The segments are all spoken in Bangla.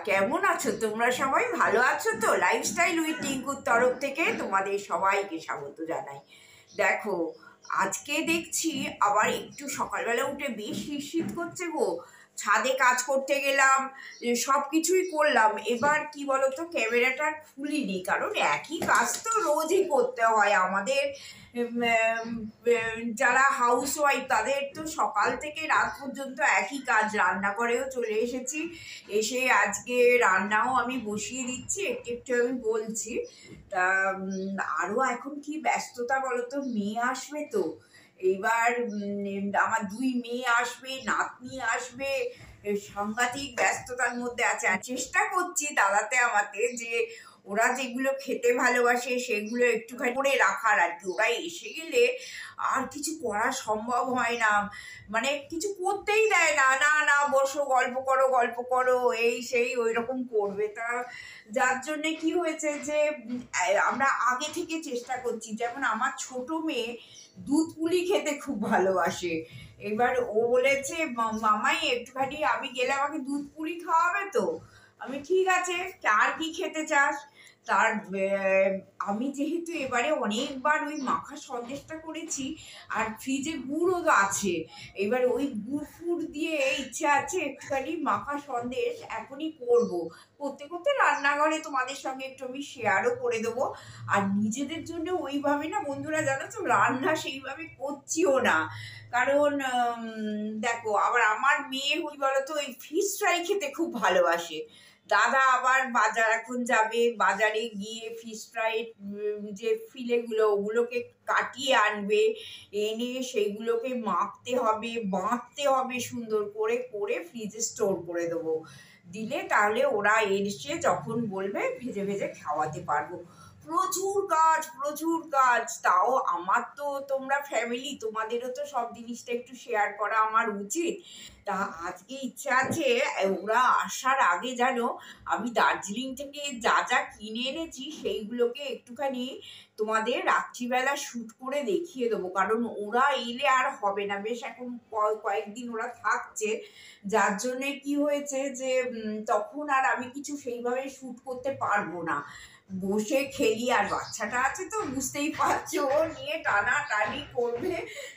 কেমন আছো তোমরা? সবাই ভালো আছো তো? লাইফস্টাইল উইথ টিঙ্কুর তরফ থেকে তোমাদের সবাইকে স্বাগত জানাই। দেখো, আজকে দেখছি আবার একটু সকালবেলা উঠে বেশ শীত করছে গো। ছাদে কাজ করতে গেলাম, সব কিছুই করলাম। এবার কি বলতো, ক্যামেরাটা খুলিনি, কারণ একই কাজ তো রোজই করতে হয় আমাদের। যারা হাউস ওয়াইফ তাদের তো সকাল থেকে রাত পর্যন্ত একই কাজ। রান্নাঘরেও চলে এসেছি, এসে আজকে রান্নাও আমি বসিয়ে দিচ্ছি, একটু একটু আমি বলছি। তা আরও এখন কি ব্যস্ততা বলো তো, মেয়ে আসবে তো। এইবার আমার দুই মেয়ে আসবে, নাতনি আসবে, সাংঘাতিক ব্যস্ততার মধ্যে আছে। আর চেষ্টা করছি দাদাতে আমাকে যে ওরা যেগুলো খেতে ভালোবাসে সেগুলো একটুখানি করে রাখার আর কি। ওরা এসে গেলে আর কিছু করা সম্ভব হয় না, মানে কিছু করতেই দেয় না। না না, বসো, গল্প করো গল্প করো, এই সেই ওই রকম করবে। তা যার জন্যে কি হয়েছে যে আমরা আগে থেকে চেষ্টা করছি। যেমন আমার ছোট মেয়ে দুধ পুলি খেতে খুব ভালোবাসে। এবার ও বলেছে, মামাই একটুখানি আমি গেলে আমাকে দুধ পুলি খাওয়াবে তো? আমি ঠিক আছে, আর কি খেতে চাস? তার আমি যেহেতু এবারে অনেকবার ওই মাখা সন্দেশটা করেছি, আর ফ্রিজে গুড়ও আছে, এবার ওই গুড় ফুড় দিয়ে ইচ্ছা আছে একটুখানি মাখা সন্দেশ এখনই করব। করতে করতে রান্নাঘরে তোমাদের সঙ্গে একটু আমি শেয়ারও করে দেবো। আর নিজেদের জন্য ওইভাবে না বন্ধুরা, জানো তো, রান্না সেইভাবে করছিও না। কারণ দেখো, আবার আমার মেয়ে হই বলতো ওই ফিশ ফ্রাই খেতে খুব ভালোবাসে। দাদা আবার বাজার এখন যাবে, বাজারে গিয়ে ফিশ ফ্রাই যে ফিলেগুলো ওগুলোকে কাটিয়ে আনবে, এনে সেইগুলোকে মাখতে হবে, বাঁধতে হবে সুন্দর করে, করে ফ্রিজে স্টোর করে দেবো। দিলে তাহলে ওরা এসে যখন বলবে ভেজে ভেজে খাওয়াতে পারবো। প্রচুর কাজ, প্রচুর কাজ। তাও আমার তো, তোমরা ফ্যামিলি, তোমাদেরও তো সব জিনিসটা একটু শেয়ার করা আমার উচিত। তা আজকে ইচ্ছা আছে ওরা আসার আগে যেন আমি দার্জিলিং থেকে যা যা কিনে এনেছি সেইগুলোকে একটুখানি তোমাদের রাত্রিবেলা শ্যুট করে দেখিয়ে দেবো। কারণ ওরা এলে আর হবে না, বেশ এখন কয়েকদিন ওরা থাকছে, যার জন্যে কি হয়েছে যে তখন আর আমি কিছু সেইভাবে শ্যুট করতে পারবো না। বসে খেলি, আর বাচ্চাটা আছে তো বুঝতেই পারছো, ও নিয়ে টানাটানি করবে।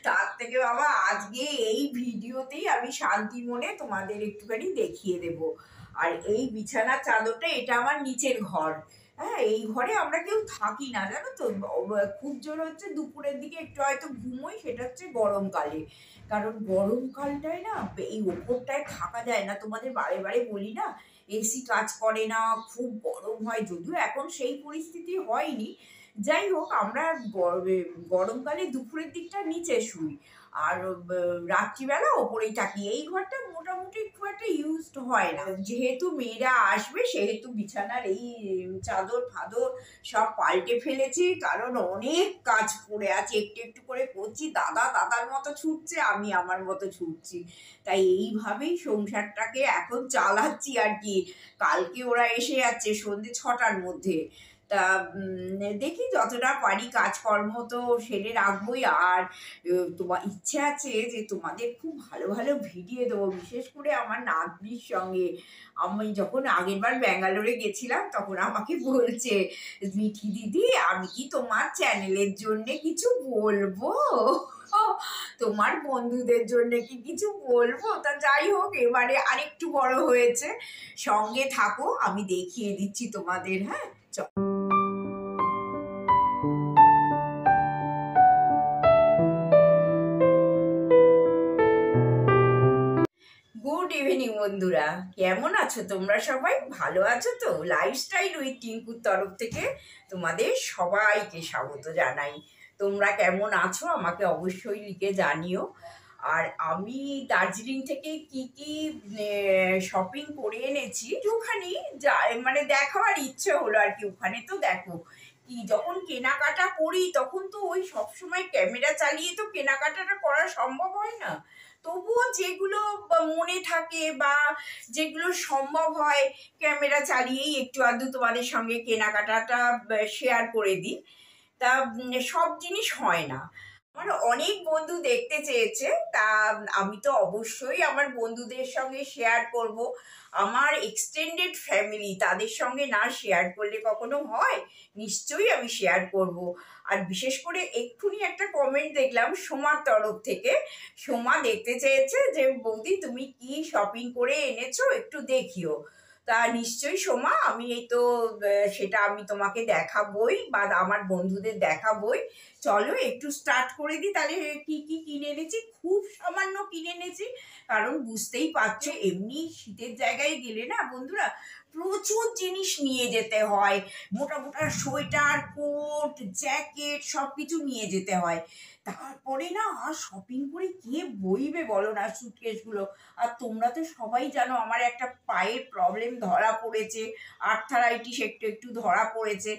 তার থেকে বাবা আজকে এই ভিডিওতেই আমি শান্তি মনে তোমাদের একটুখানি দেখিয়ে দেব। আর এই বিছানার চাদরটা, এটা আমার নিচের ঘর। হ্যাঁ, এই ঘরে আমরা কেউ থাকি না, জানো তো। খুব জোর হচ্ছে দুপুরের দিকে একটু হয়তো ঘুমোই, সেটা হচ্ছে গরমকালে। কারণ গরমকালটায় না এই ওপরটায় থাকা যায় না, তোমাদের বারে বারে বলি না, এসি কাজ করে না, খুব গরম হয়। যদিও এখন সেই পরিস্থিতি হয়নি, যাই হোক, আমরা গরমকালে দুপুরের দিকটা নিচে শুই, আর রাত্রিবেলা ওপরেই থাকি। এই ঘরটা মোটামুটি খুব একটা ইউজড হয় না। যেহেতু মেয়েরা আসবে সেহেতু বিছানার এই চাদর ফাদর সব পাল্টে ফেলেছি, কারণ অনেক কাজ পড়ে আছে, একটু একটু করে করছি। দাদা দাদার মতো ছুটছে, আমি আমার মতো ছুটছি। তাই এইভাবেই সংসারটাকে এখন চালাচ্ছি আর কি। কালকে ওরা এসে যাচ্ছে সন্ধ্যে 6টার মধ্যে। তা দেখি যতটা পারি কাজকর্ম তো সেরে রাখবোই। আর তোমার ইচ্ছে আছে যে তোমাদের খুব ভালো ভালো ভিডিও দেবো, বিশেষ করে আমার নাতনির সঙ্গে। আমি যখন আগেরবার ব্যাঙ্গালোরে গেছিলাম তখন আমাকে বলছে, মিঠি দিদি আমি কি তোমার চ্যানেলের জন্যে কিছু বলবো? তোমার বন্ধুদের জন্য কি কিছু বলবো? তা যাই হোক, এবারে আরেকটু বড় হয়েছে। সঙ্গে থাকো, আমি দেখিয়ে দিচ্ছি তোমাদের। হ্যাঁ, গুড ইভিনিং বন্ধুরা, কেমন আছো তোমরা? সবাই ভালো আছো তো? লাইফস্টাইল উইথ টিঙ্কুর তরফ থেকে তোমাদের সবাইকে স্বাগত জানাই। তোমরা কেমন আছো আমাকে অবশ্যই লিখে জানিও। আর আমি দার্জিলিং থেকে কি কি শপিং করে এনেছি ওখানে যা, মানে দেখাবার ইচ্ছে হলো আর কি। ওখানে তো দেখো, কি যখন কেনাকাটা করি তখন তো ওই সবসময় ক্যামেরা চালিয়ে তো কেনাকাটাটা করা সম্ভব হয় না। তবুও যেগুলো মনে থাকে বা যেগুলো সম্ভব হয়, ক্যামেরা চালিয়েই একটু আধটু তোমাদের সঙ্গে কেনাকাটাটা শেয়ার করে দিই। তা সব জিনিস হয় না। আমার অনেক বন্ধু দেখতে চেয়েছে, তা আমি তো অবশ্যই আমার বন্ধুদের সঙ্গে শেয়ার করব। আমার এক্সটেন্ডেড ফ্যামিলি, তাদের সঙ্গে না শেয়ার করলে কখনো হয়? নিশ্চয়ই আমি শেয়ার করব। আর বিশেষ করে এক্ষুনি একটা কমেন্ট দেখলাম সোমার তরফ থেকে। সোমা দেখতে চেয়েছে যে বৌদি তুমি কি শপিং করে এনেছো, একটু দেখিও। তা নিশ্চয়ই সোমা, আমি এই তো সেটা আমি তোমাকে দেখাবই বা আমার বন্ধুদের দেখাবই। চলো একটু স্টার্ট করে দিই তাহলে। কি কি কিনে এনেছি, খুব সামান্য কিনে এনেছি, কারণ বুঝতেই পারছো এমনি শীতের জায়গায় গেলে না বন্ধুরা প্রচুর জিনিস নিয়ে যেতে হয়। মোটা মোটা সোয়েটার, কোট, জ্যাকেট সব কিছু নিয়ে যেতে হয়। তারপরে না আর শপিং করে কে বইবে বলো না সুটকেসগুলো। আর তোমরা তো সবাই জানো আমার একটা পায়ের প্রবলেম ধরা পড়েছে, আর্থারাইটিস একটু একটু ধরা পড়েছে,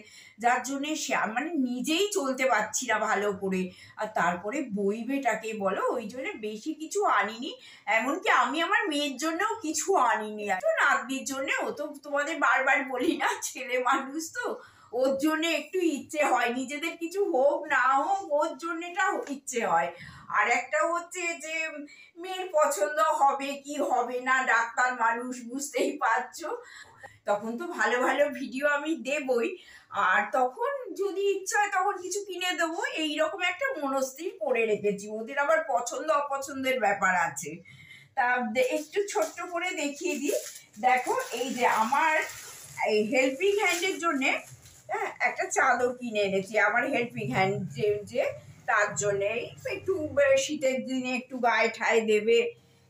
যার জন্যে মানে নিজেই চলতে পারছি না ভালো করে। আর তারপরে বইবেটাকে বলো, ওই জন্য বেশি কিছু আনিনি। এমনকি আমি আমার মেয়ের জন্যও কিছু আনিনি, আর নাতনির জন্য। ও তো তোমাদের বারবার বলি না, ছেলে মানুষ তো, ওর জন্য একটু ইচ্ছে হয়, নিজেদের কিছু হোক না হোক ওর জন্যটা ইচ্ছে হয়। আর একটা হচ্ছে যে মেয়ের পছন্দ হবে কি হবে না, ডাক্তার মানুষ বুঝতেই পারছো, তখন তো ভালো ভালো ভিডিও আমি দেবই। আর তখন যদি ইচ্ছা হয় তখন কিছু কিনে দেবো, এইরকম একটা মনস্থির করে রেখেছি। ওদের আবার পছন্দ অপছন্দের ব্যাপার আছে। তা একটু ছোট্ট করে দেখিয়ে দিই। দেখো এই যে আমার এই হেল্পিং হ্যান্ডের জন্যে একটা চাদর কিনে এনেছি। আমার হেল্পিং হ্যান্ড যে তার জন্যে একটু শীতের দিনে একটু গায়ে ঠায়ে দেবে,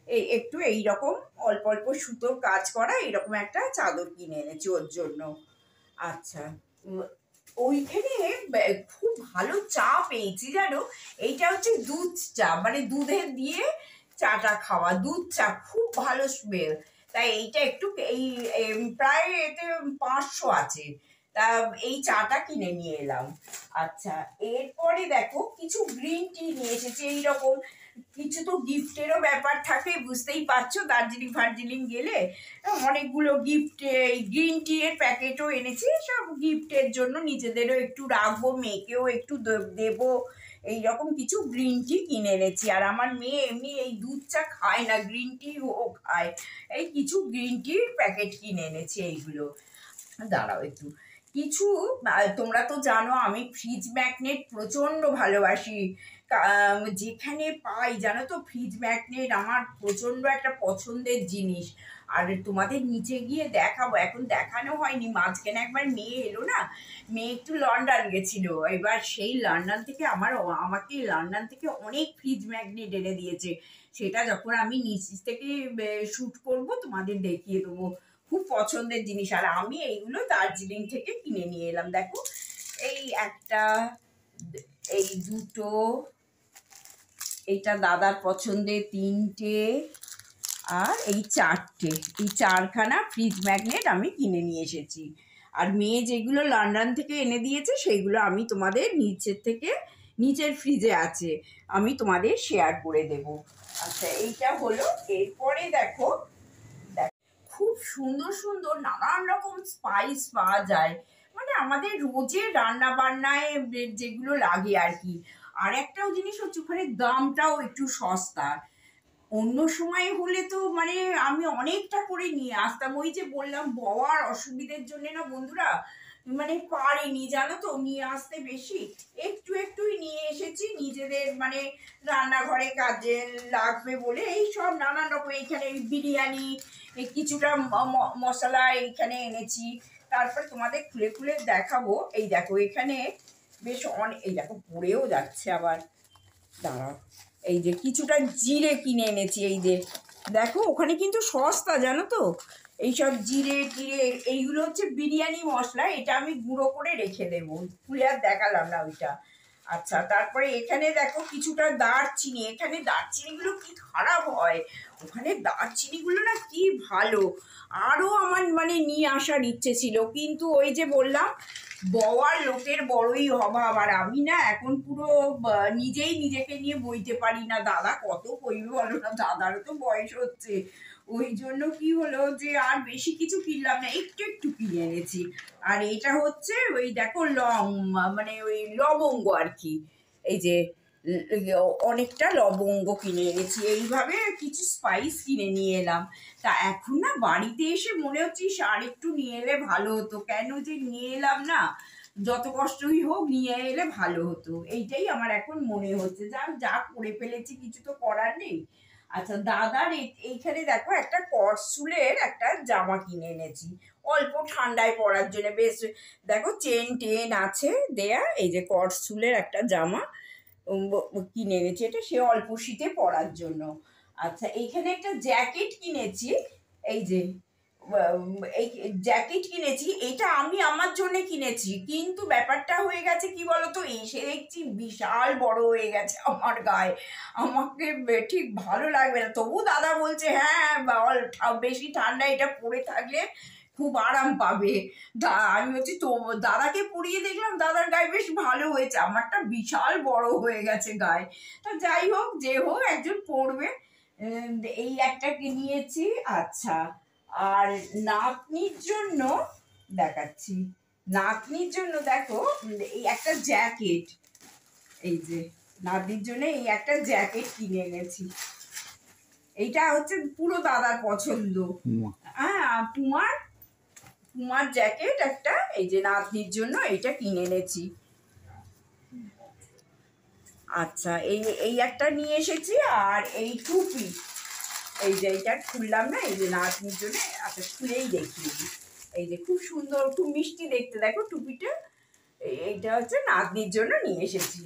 এই একটু এইরকম অল্প অল্প সুতোর কাজ করা এরকম একটা চাদর কিনে এনেছি ওর জন্য। আচ্ছা, ওইখানে খুব ভালো চা পেয়েছি জানো। এইটা হচ্ছে দুধ চা, মানে দুধের দিয়ে চাটা খাওয়া, দুধ চা, খুব ভালো স্মেল। তাই এইটা একটু এই প্রায় এতে 500 আছে। তা এই চাটা কিনে নিয়ে এলাম। আচ্ছা, এরপরে দেখো কিছু গ্রিন টি নিয়ে এসেছি। এইরকম কিছু তো গিফটেরও ব্যাপার থাকে, বুঝতেই পারছো, দার্জিলিং ফার্জিলিং গেলে অনেকগুলো গিফট, গ্রিন টি এর প্যাকেটও এনেছি, সব গিফটের জন্য, নিজেদেরও একটু রাখবো, মেয়েকেও একটু দেবো, এইরকম কিছু গ্রিন টি কিনে এনেছি। আর আমার মেয়ে এমনি এই দুধ চা খায় না, গ্রিন টি ও খায়। এই কিছু গ্রিন টির প্যাকেট কিনে এনেছি এইগুলো। দাঁড়াও একটু কিছু, তোমরা তো জানো আমি ফ্রিজ ম্যাগনেট প্রচণ্ড ভালোবাসি। যেখানে পাই জানো তো ফ্রিজ ম্যাগনেট আমার প্রচণ্ড একটা পছন্দের জিনিস। আর তোমাদের নিচে গিয়ে দেখাবো, এখন দেখানো হয়নি, মাঝখানে একবার মেয়ে এলো না, মেয়ে একটু লন্ডন গেছিল, এবার সেই লন্ডন থেকে আমাকে লন্ডন থেকে অনেক ফ্রিজ ম্যাগনেট এনে দিয়েছে। সেটা যখন আমি নিচ থেকে শ্যুট করব তোমাদের দেখিয়ে দেবো। খুব পছন্দের জিনিস। আর আমি এইগুলো দার্জিলিং থেকে কিনে নিয়ে এলাম। দেখো এই একটা, এই দুটো, এইটা দাদার পছন্দের 3টে, আর এই 4টে, এই 4খানা ফ্রিজ ম্যাগনেট আমি কিনে নিয়ে এসেছি। আর মেয়ে যেগুলো লন্ডন থেকে এনে দিয়েছে সেইগুলো আমি তোমাদের নিচের ফ্রিজে আছে, আমি তোমাদের শেয়ার করে দেব। আচ্ছা, এইটা হলো। এরপরে দেখো খুব সুন্দর সুন্দর নানান রকম স্পাইস পাওয়া যায়, মানে আমাদের রোজের রান্না বান্নায় যেগুলো লাগে আর কি। আর একটাও জিনিস হচ্ছে ওখানে দামটাও একটু সস্তা। অন্য সময় হলে তো মানে আমি অনেকটা করে নিয়ে আসতাম, ওই যে বললাম বওয়ার অসুবিধের জন্য না বন্ধুরা, মানে পারিনি জানো তো নিয়ে আসতে বেশি। একটু একটুই নিয়ে এসেছি নিজেদের মানে রান্নাঘরে কাজে লাগবে বলে, এই সব নানান রকম। এইখানে বিরিয়ানি, এই কিছুটা মশলা এইখানে এনেছি। তারপর তোমাদের খুলে খুলে দেখাবো। এই দেখো এখানে বেশ অনেক, এই দেখো পড়েও যাচ্ছে আবার, দাঁড়াও, এই যে কিছুটা জিরে কিনে এনেছি। এই যে দেখো ওখানে কিন্তু সস্তা জানো তো, এইসব জিরে টিরে, এইগুলো হচ্ছে বিরিয়ানি মশলা, এটা আমি গুঁড়ো করে রেখে দেবো, খুলে আর দেখালাম না ওইটা। আচ্ছা, তারপরে এখানে দেখো কিছুটা দারচিনি। এখানে দারচিনিগুলো কি খারাপ হয়, ওখানে দারচিনিগুলো না কি ভালো। আরও আমার মানে নিয়ে আসার ইচ্ছে ছিল, কিন্তু ওই যে বললাম বওয়ার লোকের বড়ই অভাব। আর আমি না এখন পুরো নিজেই নিজেকে নিয়ে বইতে পারি না, দাদা কত কইবে বলো না, দাদারও তো বয়স হচ্ছে। ওই জন্য কি হলো যে আর বেশি কিছু কিনলাম না, একটু একটু কিনে এনেছি। আর এটা হচ্ছে ওই দেখো মানে ওই লবঙ্গ আর কি, এই যে অনেকটা লবঙ্গ কিনে এনেছি, এইভাবে কিছু স্পাইস কিনে নিয়ে এলাম। তা এখন না বাড়িতে এসে মনে হচ্ছে আর একটু নিয়ে এলে ভালো হতো, কেন যে নিয়ে এলাম না, যত কষ্টই হোক নিয়ে এলে ভালো হতো, এইটাই আমার এখন মনে হচ্ছে। যা করে ফেলেছি, কিছু তো করার নেই। আচ্ছা, দাদার এইখানে দেখো একটা কটসুলের একটা জামা কিনে এনেছি, অল্প ঠান্ডায় পরার জন্য। বেশ দেখো চেন টেন আছে দেয়া, এই যে কটসুলের একটা জামা কিনে এনেছি, এটা সে অল্প শীতে পরার জন্য। আচ্ছা, এইখানে একটা জ্যাকেট কিনেছি, এই যে এই জ্যাকেট কিনেছি, এটা আমি আমার জন্য কিনেছি, কিন্তু ব্যাপারটা হয়ে গেছে কি বলতো, এসে দেখছি বিশাল বড় হয়ে গেছে আমার গায়ে, আমাকে ঠিক ভালো লাগবে না। তবু দাদা বলছে হ্যাঁ বেশি ঠান্ডা এটা পরে থাকলে খুব আরাম পাবে। আমি হচ্ছে তো দাদাকে পরিয়ে দেখলাম, দাদার গায়ে বেশ ভালো হয়েছে, আমারটা বিশাল বড় হয়ে গেছে গায়ে। তা যাই হোক, যে হোক একজন পরবে, এই একটা নিয়েছি। আচ্ছা, আর নাতনির জন্য দেখাচ্ছি, নাতনির জন্য দেখো এই একটা জ্যাকেট, এই যে নাতনির জন্য এই একটা জ্যাকেট কিনে এনেছি, এইটা হচ্ছে পুরো দাদার পছন্দ। হ্যাঁ, পুমার জ্যাকেট একটা, এই যে নাতনির জন্য এইটা কিনে এনেছি। আচ্ছা, এই একটা নিয়ে এসেছি, আর এই টুপি, এই যে এইটা খুললাম না, এই যে নাতনির জন্য। আচ্ছা, খুলেই দেখিয়ে দিই, এই যে খুব সুন্দর, খুব মিষ্টি দেখতে, দেখো টুপিটা, এইটা হচ্ছে নাতনির জন্য নিয়ে এসেছি।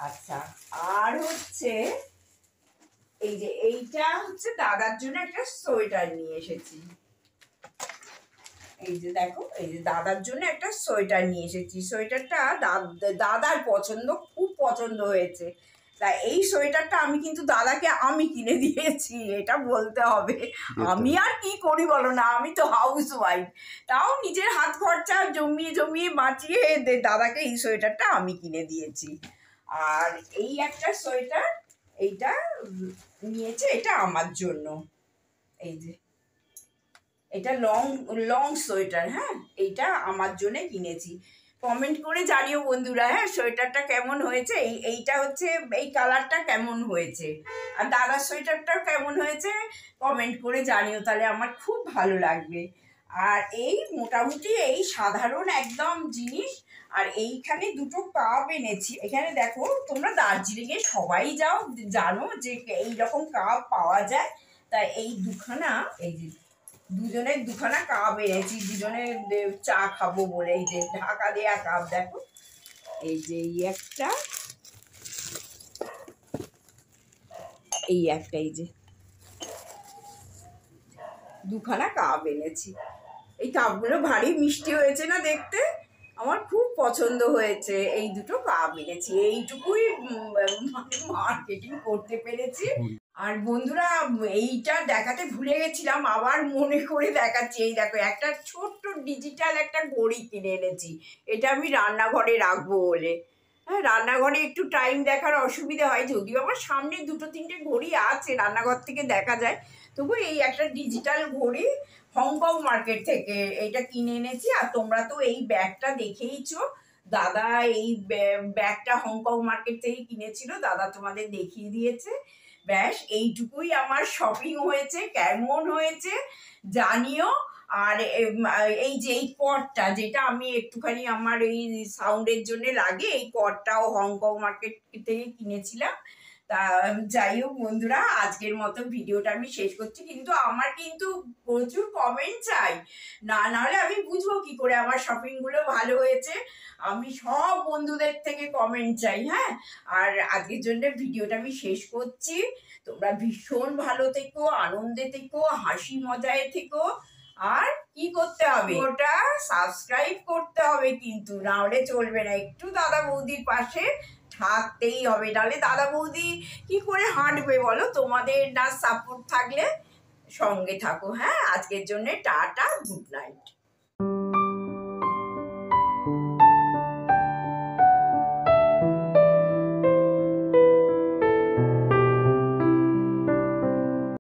আচ্ছা, আর হচ্ছে এই যে এইটা হচ্ছে দাদার জন্য একটা সোয়েটার নিয়ে এসেছি, এই যে দেখো, এই যে দাদার জন্য একটা সোয়েটার নিয়ে এসেছি। সোয়েটারটা দাদার পছন্দ, খুব পছন্দ হয়েছে। তা এই সোয়েটারটা আমি কিন্তু দাদাকে আমি কিনে দিয়েছি, এটা বলতে হবে। আমি আর কি করি বলো না, আমি তো হাউস ওয়াইফ, তাও নিজের হাত খরচা জমিয়ে জমিয়ে বাঁচিয়ে দাদাকে এই সোয়েটারটা আমি কিনে দিয়েছি। আর এই একটা সোয়েটার, এইটা নিয়েছে, এটা আমার জন্য, এই যে এটা লং সোয়েটার। হ্যাঁ, এইটা আমার জন্য কিনেছি। কমেন্ট করে জানিও বন্ধুরা, হ্যাঁ সোয়েটারটা কেমন হয়েছে, এইটা হচ্ছে এই কালারটা কেমন হয়েছে, আর দাদার সোয়েটারটাও কেমন হয়েছে কমেন্ট করে জানিও, তাহলে আমার খুব ভালো লাগবে। আর এই মোটামুটি এই সাধারণ একদম জিনিস। আর এইখানে দুটো কাপ এনেছি, এখানে দেখো তোমরা দার্জিলিংয়ে সবাই যাও, জানো যে এইরকম কাপ পাওয়া যায়। তাই এই দুখানা, এই যে দুজনের দুখানা কাপ এনেছি, দুজনে চা খাবো বলে। এই যে ঢাকা দেয়া কাপ দেখো, এই যে এই একটা এই যে দুখানা কাপ এনেছি। এই কাপগুলো ভারী মিষ্টি হয়েছে না দেখতে, আমার খুব পছন্দ হয়েছে। এই দুটো কাপ এনেছি, এইটুকুই মার্কেটিং করতে পেরেছি। আর বন্ধুরা, এইটা দেখাতে ভুলে গেছিলাম, আবার মনে করে দেখাচ্ছি। এই দেখো, একটা ছোট্ট ডিজিটাল একটা ঘড়ি কিনে এনেছি, এটা আমি রান্নাঘরে রাখবো বলে। হ্যাঁ, রান্নাঘরে একটু টাইম দেখার অসুবিধা হয়, যদিও আমার সামনে দুটো তিনটে ঘড়ি আছে, রান্নাঘর থেকে দেখা যায়, তবু এই একটা ডিজিটাল ঘড়ি হংকং মার্কেট থেকে এইটা কিনে এনেছি। আর তোমরা তো এই ব্যাগটা দেখেইছো, দাদা এই ব্যাগটা হংকং মার্কেট থেকে কিনেছিল, দাদা তোমাদের দেখিয়ে দিয়েছে। ব্যাস এইটুকুই আমার শপিং হয়েছে, কেমন হয়েছে জানিও। আর এই যে এই কর্ডটা, যেটা আমি একটুখানি আমার এই সাউন্ডের জন্য লাগে, এই কর্ডটাও হংকং মার্কেট থেকে কিনেছিলাম। তা যাই হোক বন্ধুরা, আজকের মতো ভিডিওটা আমি শেষ করছি, কিন্তু আমার কিন্তু প্রচুর কমেন্ট চাই, নাহলে আমি বুঝবো কি করে আমার শপিংগুলো ভালো হয়েছে। আমি সব বন্ধুদের থেকে কমেন্ট চাই। হ্যাঁ, আর আজকের জন্য ভিডিওটা আমি শেষ করছি। তোমরা ভীষণ ভালো থেকো, আনন্দে থেকো, হাসি মজায় থেকো। আর কি করতে হবে, ওটা সাবস্ক্রাইব করতে হবে, কিন্তু না হলে চলবে না, একটু দাদা বৌদির পাশে থাকতেই হবে, নাহলে দাদা বৌদি কি করে হাঁটবে বলো, তোমাদের না সাপোর্ট থাকলে। সঙ্গে থাকো। হ্যাঁ, আজকের জন্য টাটা, গুড নাইট।